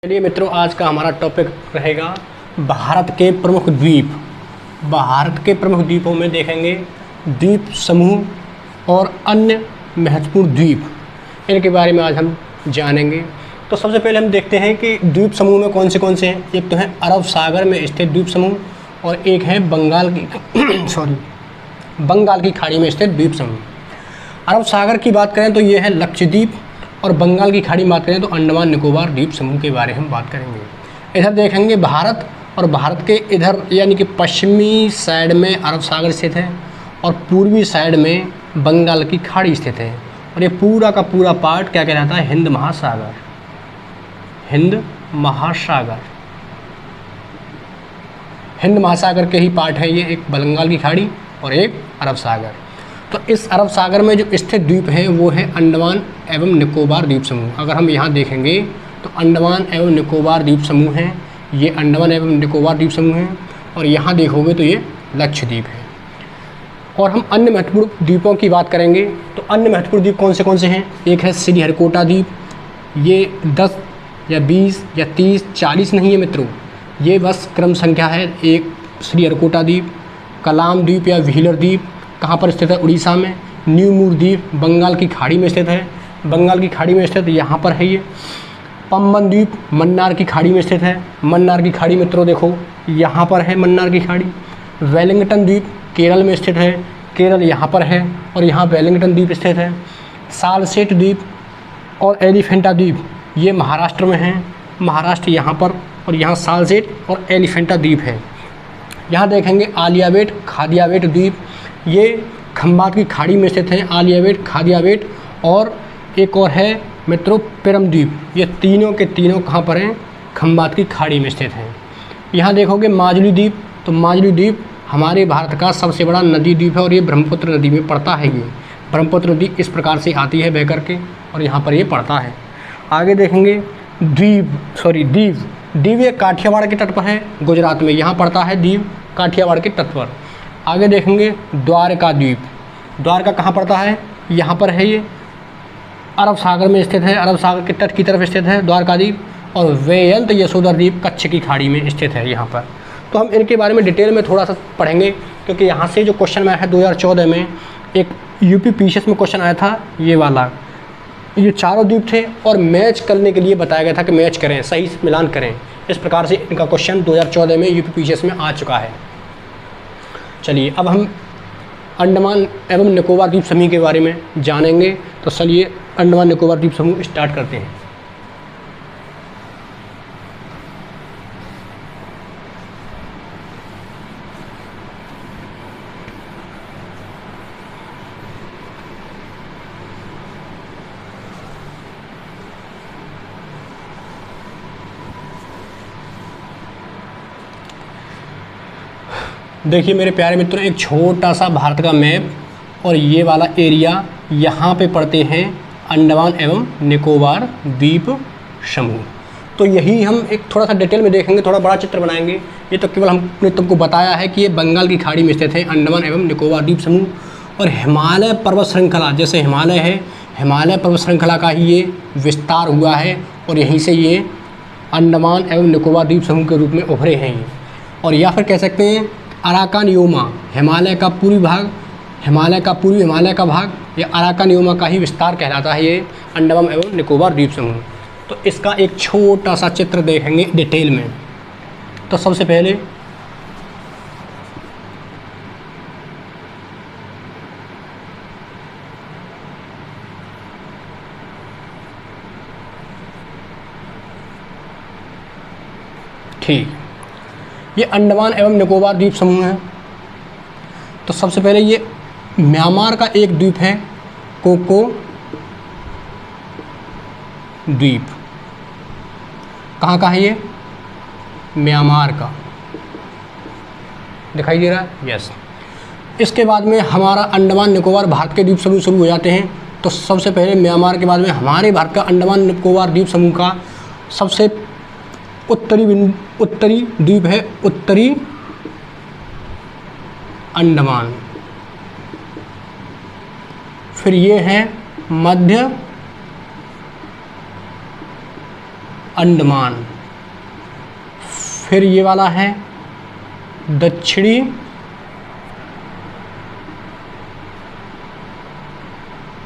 चलिए मित्रों, आज का हमारा टॉपिक रहेगा भारत के प्रमुख द्वीप। भारत के प्रमुख द्वीपों में देखेंगे द्वीप समूह और अन्य महत्वपूर्ण द्वीप, इनके बारे में आज हम जानेंगे। तो सबसे पहले हम देखते हैं कि द्वीप समूह में कौन से हैं। एक तो है अरब सागर में स्थित द्वीप समूह और एक है बंगाल की खाड़ी में स्थित द्वीप समूह। अरब सागर की बात करें तो ये है लक्षद्वीप और बंगाल की खाड़ी बात करें तो अंडमान निकोबार द्वीप समूह के बारे में हम बात करेंगे। इधर देखेंगे भारत, और भारत के इधर यानी कि पश्चिमी साइड में अरब सागर स्थित है और पूर्वी साइड में बंगाल की खाड़ी स्थित है। और ये पूरा का पूरा पार्ट क्या कहलाता है? हिंद महासागर। हिंद महासागर, हिंद महासागर के ही पार्ट है ये, एक बंगाल की खाड़ी और एक अरब सागर। तो इस अरब सागर में जो स्थित द्वीप है वो है अंडमान एवं निकोबार द्वीप समूह। अगर हम यहाँ देखेंगे तो अंडमान एवं निकोबार द्वीप समूह है, ये अंडमान एवं निकोबार द्वीप समूह है, और यहाँ देखोगे तो ये लक्षद्वीप है। और हम अन्य महत्वपूर्ण द्वीपों की बात करेंगे तो अन्य महत्वपूर्ण द्वीप कौन से हैं? एक है श्रीहरिकोटा द्वीप, ये 10 या 20 या 30 40 नहीं है मित्रों, ये बस क्रम संख्या है। एक श्रीहरिकोटा द्वीप, कलाम द्वीप या व्हीलर द्वीप कहाँ पर स्थित है? उड़ीसा में। न्यू मूर द्वीप बंगाल की खाड़ी में स्थित है, बंगाल की खाड़ी में स्थित यहाँ पर है ये। पंबन द्वीप मन्नार की खाड़ी में स्थित है, मन्नार की खाड़ी मित्रों देखो यहाँ पर है मन्नार की खाड़ी। वेलिंगटन द्वीप केरल में स्थित है, केरल यहाँ पर है और यहाँ वेलिंगटन द्वीप स्थित है। सालसेट द्वीप और एलिफेंटा द्वीप ये महाराष्ट्र में हैं, महाराष्ट्र यहाँ पर, और यहाँ सालसेट और एलिफेंटा द्वीप है। यहाँ देखेंगे आलियाबेट खादियाबेट द्वीप, ये खंबात की खाड़ी में स्थित हैं, आलियाबेट खादियाबेट, और एक और है मित्रों पिरम द्वीप। ये तीनों के तीनों कहाँ पर हैं? खंबात की खाड़ी में स्थित हैं। यहाँ देखोगे माजुली द्वीप, तो माजुली द्वीप हमारे भारत का सबसे बड़ा नदी द्वीप है और ये ब्रह्मपुत्र नदी में पड़ता है। ये ब्रह्मपुत्र नदी इस प्रकार से आती है बह करके और यहाँ पर ये पड़ता है। आगे देखेंगे द्वीप ये काठियावाड़ के तट पर है, गुजरात में यहाँ पड़ता है द्वीप, काठियावाड़ के तट पर। आगे देखेंगे द्वारका द्वीप, द्वारका कहाँ पड़ता है? यहाँ पर है, ये अरब सागर में स्थित है, अरब सागर के तट की तरफ स्थित है द्वारका द्वीप। और वेयंत यशोधर द्वीप कच्छ की खाड़ी में स्थित है यहाँ पर। तो हम इनके बारे में डिटेल में थोड़ा सा पढ़ेंगे, क्योंकि यहाँ से जो क्वेश्चन आया है 2014 में, एक यूपी पीसीएस में क्वेश्चन आया था ये वाला। ये चारों द्वीप थे और मैच करने के लिए बताया गया था कि मैच करें, सही मिलान करें। इस प्रकार से इनका क्वेश्चन 2014 में यूपी पीसीएस में आ चुका है। चलिए अब हम अंडमान एवं निकोबार द्वीप समूह के बारे में जानेंगे। तो चलिए अंडमान निकोबार द्वीप समूह स्टार्ट करते हैं। देखिए मेरे प्यारे मित्रों, एक छोटा सा भारत का मैप और ये वाला एरिया, यहाँ पे पड़ते हैं अंडमान एवं निकोबार द्वीप समूह। तो यही हम एक थोड़ा सा डिटेल में देखेंगे, थोड़ा बड़ा चित्र बनाएंगे। ये तो केवल हमने तुमको बताया है कि ये बंगाल की खाड़ी में स्थित है अंडमान एवं निकोबार द्वीप समूह। और हिमालय पर्वत श्रृंखला, जैसे हिमालय है, हिमालय पर्वत श्रृंखला का ही ये विस्तार हुआ है और यहीं से ये अंडमान एवं निकोबार द्वीप समूह के रूप में उभरे हैं ये। और या फिर कह सकते हैं अराकान योमा, हिमालय का पूर्वी भाग, हिमालय का भाग, ये अराकान योमा का ही विस्तार कहलाता है ये अंडमान एवं निकोबार द्वीप समूह। तो इसका एक छोटा सा चित्र देखेंगे डिटेल में। तो सबसे पहले ठीक, ये अंडमान एवं निकोबार द्वीप समूह है। तो सबसे पहले ये म्यांमार का एक द्वीप है, कोको द्वीप। कहाँ का है ये? म्यांमार का, दिखाई दे रहा है? यस। इसके बाद में हमारा अंडमान निकोबार भारत के द्वीप समूह शुरू हो जाते हैं। तो सबसे पहले म्यांमार के बाद में हमारे भारत का अंडमान निकोबार द्वीप समूह का सबसे उत्तरी द्वीप है उत्तरी अंडमान। फिर ये है मध्य अंडमान। फिर ये वाला है दक्षिणी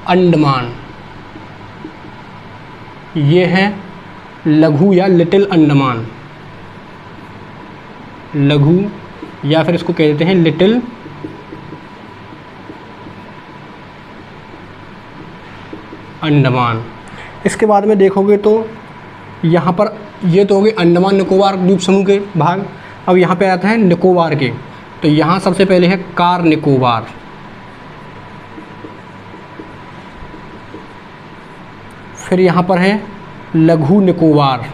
अंडमान, ये है लघु या लिटिल अंडमान, लघु या फिर इसको कह देते हैं लिटिल अंडमान। इसके बाद में देखोगे तो यहाँ पर ये तो हो गए अंडमान निकोबार द्वीप समूह के भाग। अब यहाँ पे आता है निकोबार के, तो यहाँ सबसे पहले है कार निकोबार, फिर यहाँ पर है लघु निकोबार,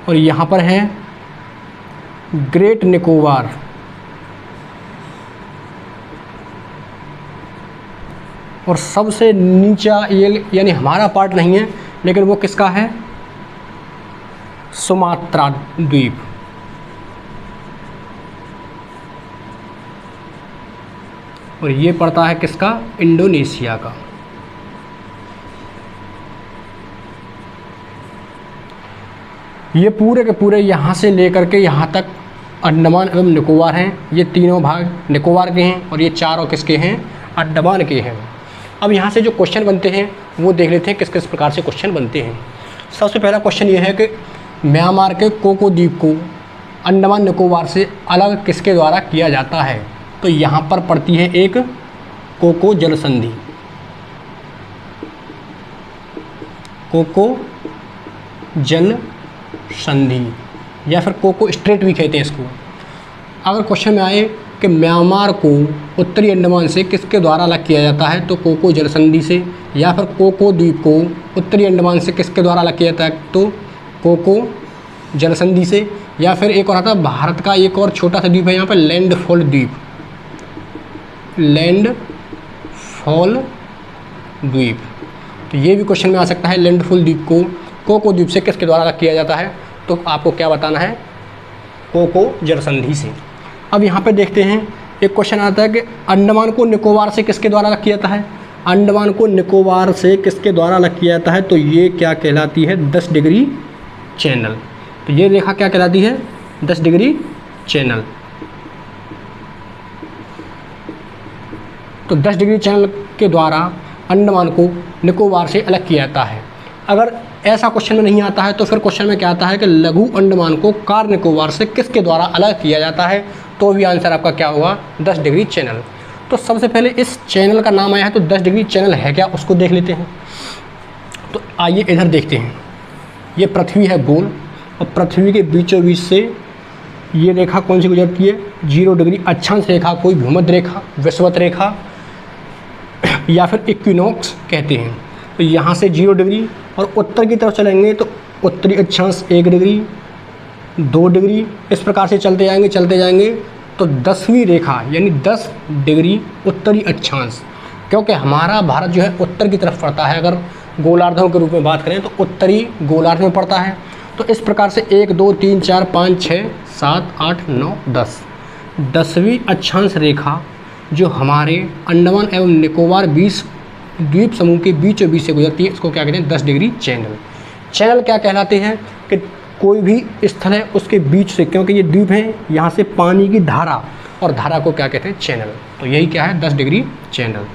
और यहाँ पर है ग्रेट निकोबार, और सबसे नीचा ये यानी हमारा पार्ट नहीं है लेकिन वो किसका है, सुमात्रा द्वीप। और ये पड़ता है किसका, इंडोनेशिया का। ये पूरे के पूरे यहाँ से लेकर के यहाँ तक अंडमान एवं निकोबार हैं। ये तीनों भाग निकोबार के हैं और ये चारों किसके हैं, अंडमान के हैं। अब यहाँ से जो क्वेश्चन बनते हैं वो देख लेते हैं किस किस प्रकार से क्वेश्चन बनते हैं। सबसे पहला क्वेश्चन ये है कि म्यांमार के कोको द्वीप को अंडमान निकोबार से अलग किसके द्वारा किया जाता है। तो यहाँ पर पड़ती है एक कोको जल संधि, कोको जल संधि या फिर कोको स्ट्रेट भी कहते हैं इसको। अगर क्वेश्चन में आए कि म्यांमार को उत्तरी अंडमान से किसके द्वारा अलग किया जाता है, तो कोको जल संधि से, या फिर कोको द्वीप को उत्तरी अंडमान से किसके द्वारा अलग किया जाता है, तो कोको जल संधि से। या फिर एक और आता है भारत का एक और छोटा सा द्वीप है यहाँ पर लैंडफॉल द्वीप, लैंडफॉल द्वीप। तो ये भी क्वेश्चन में आ सकता है, लैंडफॉल द्वीप को कोको द्वीप से किसके द्वारा अलग किया जाता है, तो आपको क्या बताना है, कोको जल संधि से। अब यहाँ पे देखते हैं एक क्वेश्चन आता है कि अंडमान को निकोबार से किसके द्वारा अलग किया जाता है। अंडमान को निकोबार से किसके द्वारा अलग किया जाता है, तो ये क्या कहलाती है, 10 डिग्री चैनल। तो ये रेखा क्या कहलाती है, 10 डिग्री चैनल। तो 10 डिग्री चैनल के द्वारा अंडमान को निकोबार से अलग किया जाता है। अगर ऐसा क्वेश्चन में नहीं आता है तो फिर क्वेश्चन में क्या आता है कि लघु अंडमान को कार निकोबार से किसके द्वारा अलग किया जाता है, तो भी आंसर आपका क्या होगा, 10 डिग्री चैनल। तो सबसे पहले इस चैनल का नाम आया है तो 10 डिग्री चैनल है क्या, उसको देख लेते हैं। तो आइए इधर देखते हैं। ये पृथ्वी है गोल और पृथ्वी के बीचों बीच से ये रेखा कौन सी गुजरती है, 0 डिग्री अक्षांश रेखा, कोई भूमध्य रेखा, विषुवत रेखा या फिर इक्विनॉक्स कहते हैं। तो यहाँ से 0 डिग्री और उत्तर की तरफ चलेंगे तो उत्तरी अक्षांश 1 डिग्री, 2 डिग्री, इस प्रकार से चलते जाएंगे तो 10वीं रेखा यानी 10 डिग्री उत्तरी अक्षांश, क्योंकि हमारा भारत जो है उत्तर की तरफ पड़ता है। अगर गोलार्धों के रूप में बात करें तो उत्तरी गोलार्ध में पड़ता है। तो इस प्रकार से 1 2 3 4 5 6 7 8 9 10, 10वीं अक्षांश रेखा जो हमारे अंडमान एवं निकोबार द्वीप समूह के बीचों बीच से गुजरती है, इसको क्या कहते हैं, 10 डिग्री चैनल। चैनल क्या कहलाते हैं कि कोई भी स्थल है उसके बीच से, क्योंकि ये द्वीप हैं, यहाँ से पानी की धारा, और धारा को क्या कहते हैं, चैनल। तो यही क्या है, 10 डिग्री चैनल।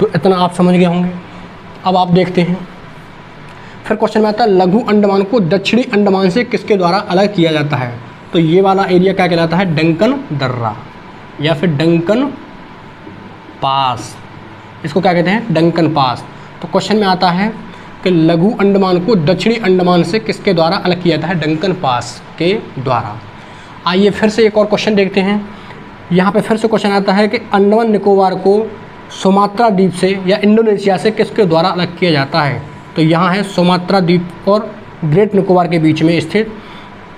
तो इतना आप समझ गए होंगे। अब आप देखते हैं फिर क्वेश्चन में आता है लघु अंडमान को दक्षिणी अंडमान से किसके द्वारा अलग किया जाता है। तो ये वाला एरिया क्या कहलाता है, डंकन दर्रा या फिर डंकन पास, इसको क्या कहते हैं, डंकन पास। तो क्वेश्चन में आता है कि लघु अंडमान को दक्षिणी अंडमान से किसके द्वारा अलग किया जाता है, डंकन पास के द्वारा। आइए फिर से एक और क्वेश्चन देखते हैं। यहाँ पे फिर से क्वेश्चन आता है कि अंडमान निकोबार को सुमात्रा द्वीप से या इंडोनेशिया से किसके द्वारा अलग किया जाता है। तो यहाँ है सुमात्रा द्वीप और ग्रेट निकोबार के बीच में स्थित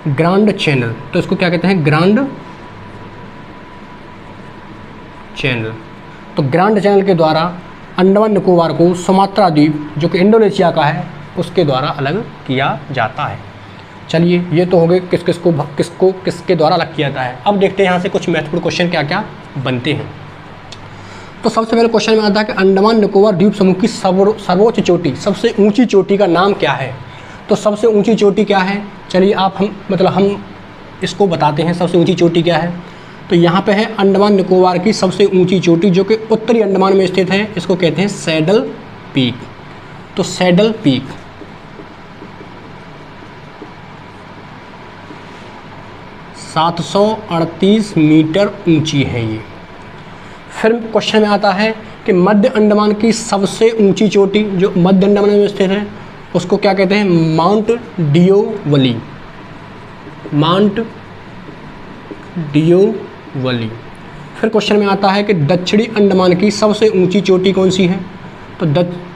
ग्रांड चैनल, तो इसको क्या कहते हैं, ग्रांड चैनल। तो ग्रांड चैनल के द्वारा अंडमान निकोबार को सुमात्रा द्वीप जो कि इंडोनेशिया का है उसके द्वारा अलग किया जाता है। चलिए ये तो हो गए किसके द्वारा अलग किया जाता है। अब देखते हैं यहाँ से कुछ महत्वपूर्ण क्वेश्चन क्या क्या बनते हैं। तो सबसे पहले क्वेश्चन में आता है कि अंडमान निकोबार द्वीप समूह की सर्वोच्च चोटी, सबसे ऊंची चोटी का नाम क्या है। तो सबसे ऊंची चोटी क्या है, चलिए हम इसको बताते हैं सबसे ऊंची चोटी क्या है। तो यहाँ पे है अंडमान निकोबार की सबसे ऊंची चोटी जो कि उत्तरी अंडमान में स्थित है, इसको कहते हैं सैडल पीक। तो सैडल पीक 738 मीटर ऊंची है ये। फिर क्वेश्चन में आता है कि मध्य अंडमान की सबसे ऊंची चोटी जो मध्य अंडमान में स्थित है उसको क्या कहते हैं, माउंट डियोवली। माउंट डियोवली। फिर क्वेश्चन में आता है कि दक्षिणी अंडमान की सबसे ऊंची चोटी कौन सी है। तो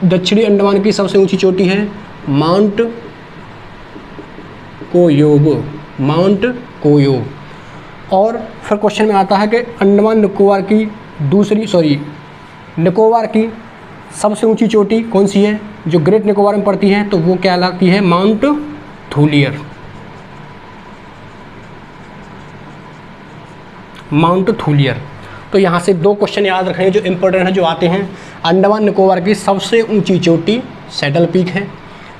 दक्षिणी अंडमान की सबसे ऊंची चोटी है माउंट कोयोब। माउंट कोयोब। और फिर क्वेश्चन में आता है कि अंडमान निकोबार की निकोबार की सबसे ऊंची चोटी कौन सी है जो ग्रेट निकोबार में पड़ती है, तो वो क्या कहलाती है, माउंट थूलियर। माउंट थूलियर। तो यहाँ से दो क्वेश्चन याद रखने जो इंपॉर्टेंट है, जो आते हैं। अंडमान निकोबार की सबसे ऊंची चोटी सैडल पीक है।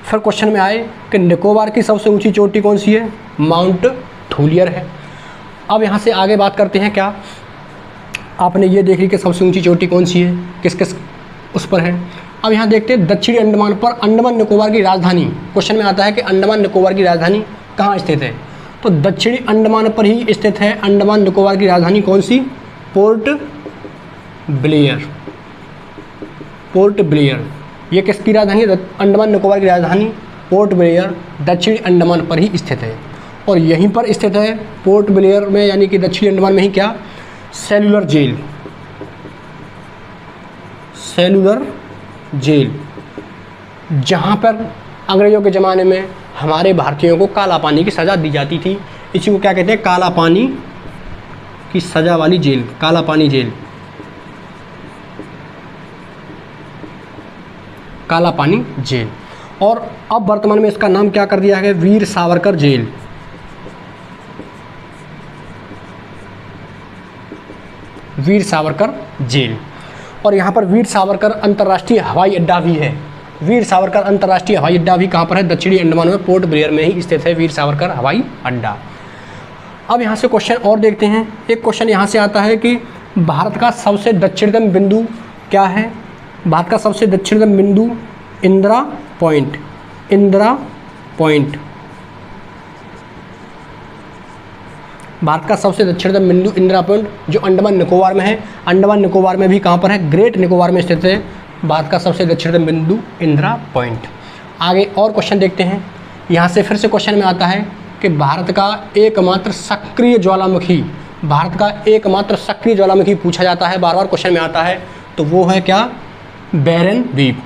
फिर क्वेश्चन में आए कि निकोबार की सबसे ऊंची चोटी कौन सी है, माउंट थूलियर है। अब यहाँ से आगे बात करते हैं, क्या आपने ये देख ली कि सबसे ऊंची चोटी कौन सी है, किस किस उस पर है। अब यहाँ देखते हैं दक्षिणी अंडमान पर अंडमान निकोबार की राजधानी। क्वेश्चन में आता है कि अंडमान निकोबार की राजधानी कहाँ स्थित है। तो दक्षिणी अंडमान पर ही स्थित है अंडमान निकोबार की राजधानी कौन सी, पोर्ट ब्लेयर। पोर्ट ब्लेयर ये किसकी राजधानी है, अंडमान निकोबार की राजधानी पोर्ट ब्लेयर दक्षिणी अंडमान पर ही स्थित है। और यहीं पर स्थित है पोर्ट ब्लेयर में, यानी कि दक्षिणी अंडमान में ही क्या, सेलुलर जेल। सेलुलर जेल, जहाँ पर अंग्रेज़ों के ज़माने में हमारे भारतीयों को काला पानी की सज़ा दी जाती थी। इसी को क्या कहते हैं, काला पानी की सज़ा वाली जेल, काला पानी जेल, काला पानी जेल। और अब वर्तमान में इसका नाम क्या कर दिया है, वीर सावरकर जेल। वीर सावरकर जेल। और यहाँ पर वीर सावरकर अंतर्राष्ट्रीय हवाई अड्डा भी है। वीर सावरकर अंतर्राष्ट्रीय हवाई अड्डा भी कहाँ पर है, दक्षिणी अंडमान में पोर्ट ब्लेयर में ही स्थित है वीर सावरकर हवाई अड्डा। अब यहाँ से क्वेश्चन और देखते हैं। एक क्वेश्चन यहाँ से आता है कि भारत का सबसे दक्षिणतम बिंदु क्या है। भारत का सबसे दक्षिणतम बिंदु इंदिरा पॉइंट। इंदिरा पॉइंट भारत का सबसे दक्षिणतम बिंदु इंदिरा पॉइंट जो अंडमान निकोबार में है। अंडमान निकोबार में भी कहाँ पर है, ग्रेट निकोबार में स्थित है भारत का सबसे दक्षिणतम बिंदु इंदिरा पॉइंट। आगे और क्वेश्चन देखते हैं। यहाँ से फिर से क्वेश्चन में आता है कि भारत का एकमात्र सक्रिय ज्वालामुखी, भारत का एकमात्र सक्रिय ज्वालामुखी पूछा जाता है, बार बार क्वेश्चन में आता है। तो वो है क्या, बैरन द्वीप,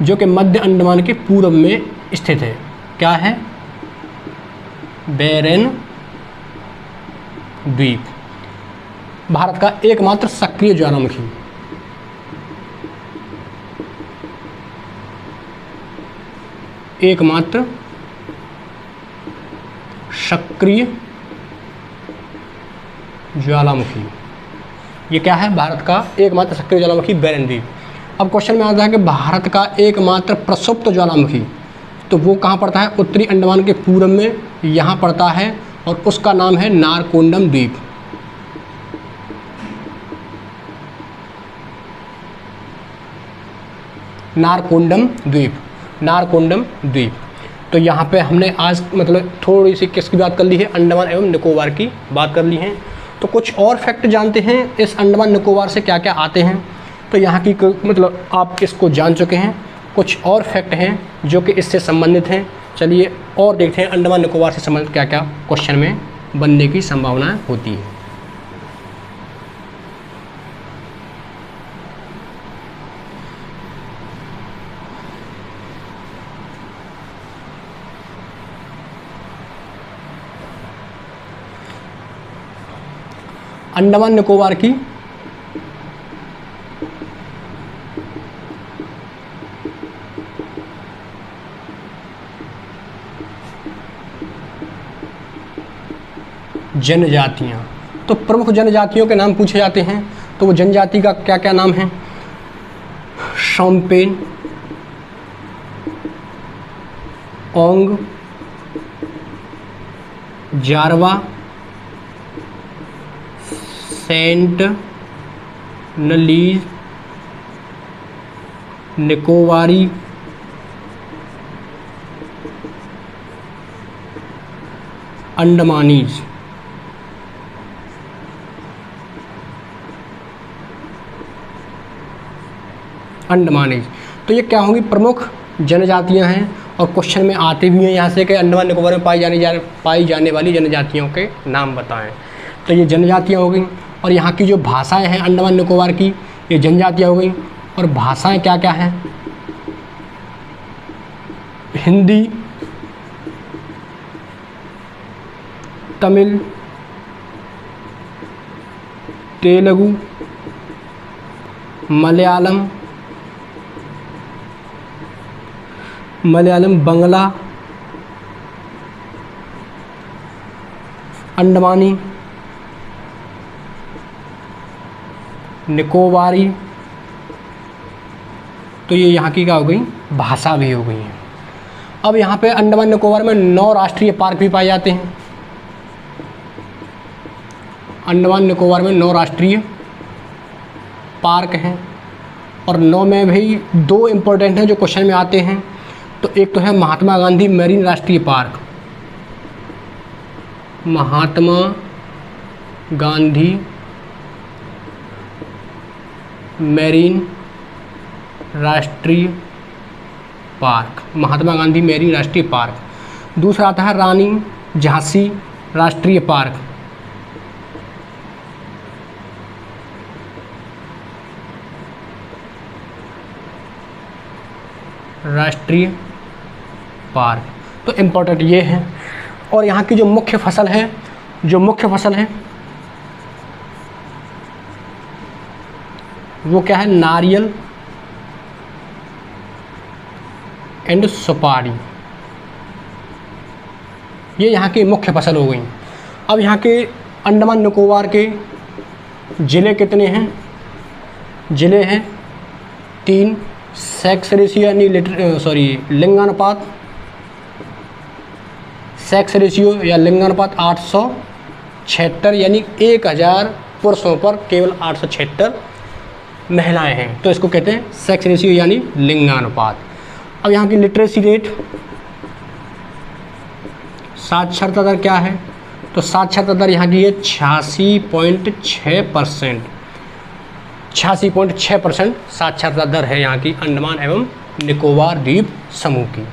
जो कि मध्य अंडमान के पूर्व में स्थित है। क्या है, बैरन द्वीप, भारत का एकमात्र सक्रिय ज्वालामुखी। एकमात्र सक्रिय ज्वालामुखी, ये क्या है, भारत का एकमात्र सक्रिय ज्वालामुखी बैरन द्वीप। अब क्वेश्चन में आता है कि भारत का एकमात्र प्रसुप्त ज्वालामुखी, तो वो कहाँ पड़ता है, उत्तरी अंडमान के पूर्व में यहाँ पड़ता है और उसका नाम है नारकोंडम द्वीप। नारकोंडम द्वीप, नारकोंडम द्वीप। तो यहाँ पे हमने आज थोड़ी सी किसकी बात कर ली है, अंडमान एवं निकोबार की बात कर ली है। तो कुछ और फैक्ट जानते हैं इस अंडमान निकोबार से क्या क्या आते हैं। तो यहाँ की आप इसको जान चुके हैं, कुछ और फैक्ट हैं जो कि इससे संबंधित हैं। चलिए और देखते हैं अंडमान निकोबार से संबंधित क्या क्या क्वेश्चन में बनने की संभावना होती है। अंडमान निकोबार की जनजातियाँ, तो प्रमुख जनजातियों के नाम पूछे जाते हैं। तो वो जनजाति का क्या क्या नाम है? शोम्पेन, ओंग, जारवा, सेंट नलीज, निकोबारी, अंडमानीज। अंडमानीज। तो ये क्या होंगी? प्रमुख जनजातियां हैं और क्वेश्चन में आते भी हैं यहाँ से कि अंडमान निकोबार में पाई जाने वाली जनजातियों के नाम बताएं। तो ये जनजातियाँ हो गई और यहाँ की जो भाषाएं हैं अंडमान निकोबार की, ये जनजातियाँ हो गई। और भाषाएं क्या क्या हैं? हिंदी, तमिल, तेलुगु, मलयालम, बंगला, अंडमानी, निकोबारी। तो ये यहाँ की क्या हो गई? भाषा भी हो गई है। अब यहाँ पे अंडमान निकोबार में 9 राष्ट्रीय पार्क भी पाए जाते हैं। अंडमान निकोबार में 9 राष्ट्रीय पार्क हैं और 9 में भी 2 इम्पोर्टेंट हैं जो क्वेश्चन में आते हैं। तो एक तो है महात्मा गांधी मैरीन राष्ट्रीय पार्क, महात्मा गांधी मैरीन राष्ट्रीय पार्क, महात्मा गांधी मैरीन राष्ट्रीय पार्क। दूसरा आता है रानी झांसी राष्ट्रीय पार्क, राष्ट्रीय पार्क। तो इम्पोर्टेंट ये है। और यहाँ की जो मुख्य फसल है, वो क्या है? नारियल एंड सुपारी। ये यहाँ की मुख्य फसल हो गई। अब यहाँ के अंडमान निकोबार के ज़िले कितने हैं? ज़िले हैं 3। सेक्स रेशियो यानी लिंगानुपात, सेक्स रेशियो या लिंगानुपात 876, यानी 1000 पुरुषों पर केवल 876 महिलाएं हैं। तो इसको कहते हैं सेक्स रेशियो यानी लिंगानुपात। अब यहाँ की लिटरेसी रेट, साक्षरता दर क्या है? तो साक्षरता दर यहाँ की है 86.6%। 86.6% साक्षरता दर है यहाँ की अंडमान एवं निकोबार द्वीप समूह की।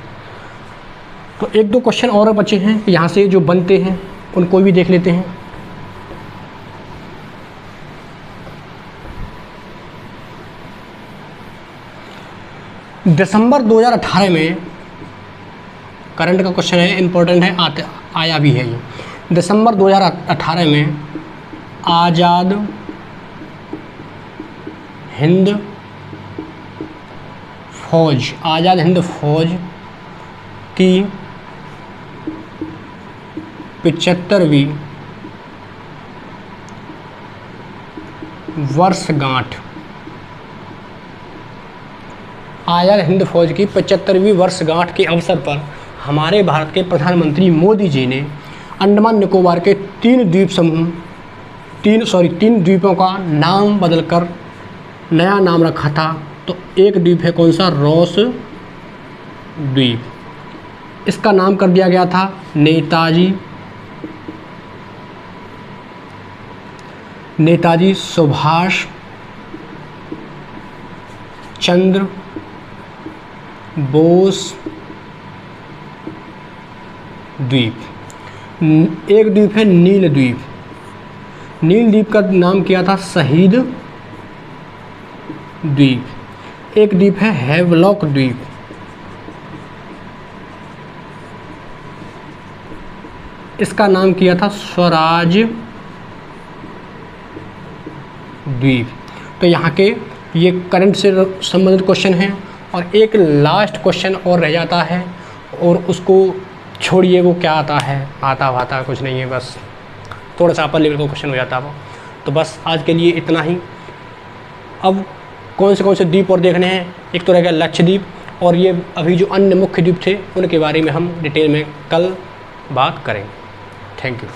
तो 1-2 क्वेश्चन और बचे हैं यहाँ से जो बनते हैं, उनको भी देख लेते हैं। दिसंबर 2018 में, करंट का क्वेश्चन है, इम्पोर्टेंट है, आया भी है ये। दिसंबर 2018 में आज़ाद हिंद फौज की 75वीं वर्षगांठ, आज़ाद हिंद फौज की 75वीं वर्षगांठ के अवसर पर हमारे भारत के प्रधानमंत्री मोदी जी ने अंडमान निकोबार के 3 द्वीपों का नाम बदलकर नया नाम रखा था। तो एक द्वीप है कौन सा? रॉस द्वीप। इसका नाम कर दिया गया था नेताजी सुभाष चंद्र बोस द्वीप। एक द्वीप है नील द्वीप। नील द्वीप का नाम किया था शहीद द्वीप। एक द्वीप है हैवलॉक द्वीप। इसका नाम किया था स्वराज द्वीप। तो यहाँ के ये करंट से संबंधित क्वेश्चन हैं। और एक लास्ट क्वेश्चन और रह जाता है और उसको छोड़िए, वो क्या आता है, आता कुछ नहीं है, बस थोड़ा सा अपर लेवल का क्वेश्चन हो जाता है वो। तो बस आज के लिए इतना ही। अब कौन से द्वीप और देखने हैं, एक तो रह गया लक्षद्वीप, और ये अभी जो अन्य मुख्य द्वीप थे उनके बारे में हम डिटेल में कल बात करेंगे। Thank you.